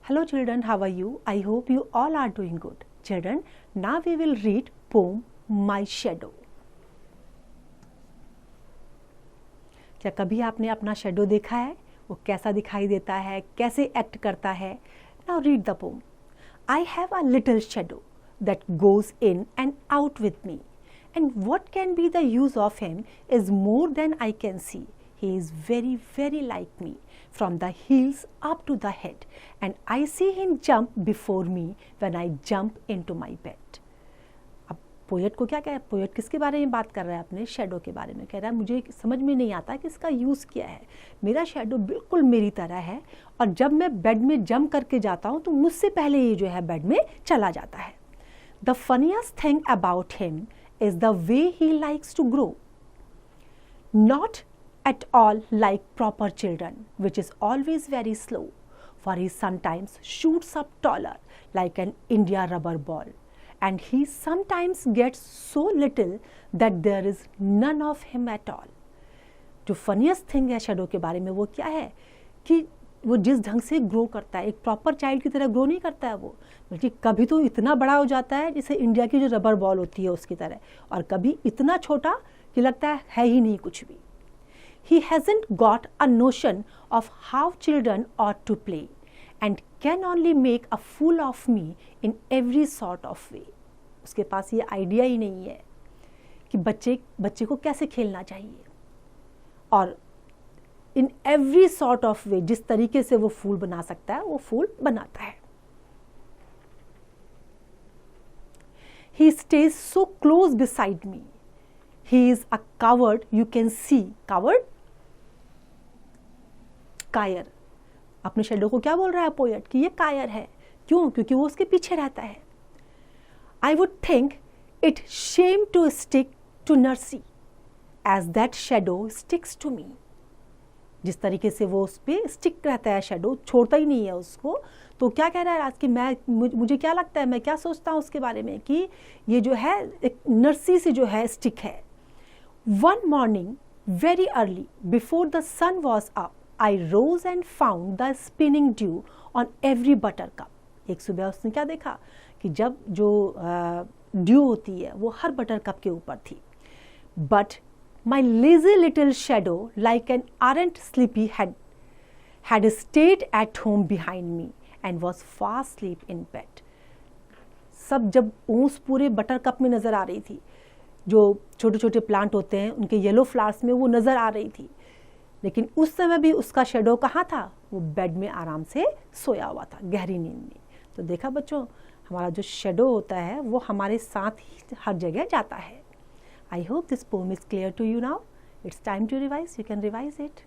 Hello children, how are you? I hope you all are doing good. Children, now we will read poem My Shadow. क्या कभी आपने अपना shadow देखा है? वो कैसा दिखाई देता है, कैसे एक्ट करता है? Now read the poem. I have a little shadow that goes in and out with me, and what can be the use of him is more than I can see. He is very, very like me, from the heels up to the head, and I see him jump before me when I jump into my bed. अब poet को क्या कह, poet किसके बारे में बात कर रहा है? अपने शेडो के बारे में कह रहा है, मुझे समझ में नहीं आता कि इसका यूज़ क्या है। मेरा शेडो बिल्कुल मेरी तरह है और जब मैं बेड में जंप करके जाता हूँ तो मुझसे पहले ये जो है बेड में चला जाता है। The funniest thing about him is the way he likes to grow. Not at all like proper children, which is always very slow, for he sometimes shoots up taller like an India rubber ball, and he sometimes gets so little that there is none of him at all. जो funniest thing है shadow के बारे में वो क्या है कि वो जिस ढंग से ग्रो करता है, एक प्रॉपर चाइल्ड की तरह ग्रो नहीं करता है वो, बल्कि कभी तो इतना बड़ा हो जाता है जैसे इंडिया की जो रबर बॉल होती है उसकी तरह, और कभी इतना छोटा कि लगता है ही नहीं कुछ भी। He hasn't got a notion of how children ought to play and can only make a fool of me in every sort of way. उसके पास ये आइडिया ही नहीं है कि बच्चे को कैसे खेलना चाहिए, और इन एवरी सॉर्ट ऑफ वे, जिस तरीके से वो फूल बना सकता है वो फूल बनाता है। He stays so close beside me. He is a coward, you can see. Coward? कायर। अपने शेडो को क्या बोल रहा है पोएट कि ये कायर है। क्यों? क्योंकि वो उसके पीछे रहता है। I would think it shame to stick to nursery as that shadow sticks to me. जिस तरीके से वो उस पर स्टिक रहता है, शेडो छोड़ता ही नहीं है उसको, तो क्या कह रहा है आज कि मुझे क्या लगता है, मैं क्या सोचता हूँ उसके बारे में कि ये जो है एक नर्सी से जो है स्टिक है। One morning very early before the sun was up, I rose and found the spinning dew on every buttercup. एक सुबह उसने क्या देखा कि जब जो ड्यू होती है वो हर बटरकप के ऊपर थी। But my lazy little shadow, like an errant sleepy had stayed at home behind me and was fast asleep in bed. सब जब ओस पूरे बटरकप में नज़र आ रही थी, जो छोटे छोटे प्लांट होते हैं उनके येलो फ्लावर्स में वो नज़र आ रही थी, लेकिन उस समय भी उसका शेडो कहाँ था? वो बेड में आराम से सोया हुआ था, गहरी नींद में। तो देखा बच्चों, हमारा जो शेडो होता है वो हमारे साथ ही हर जगह जाता है। I hope this poem is clear to you now. It's time to revise. You can revise it.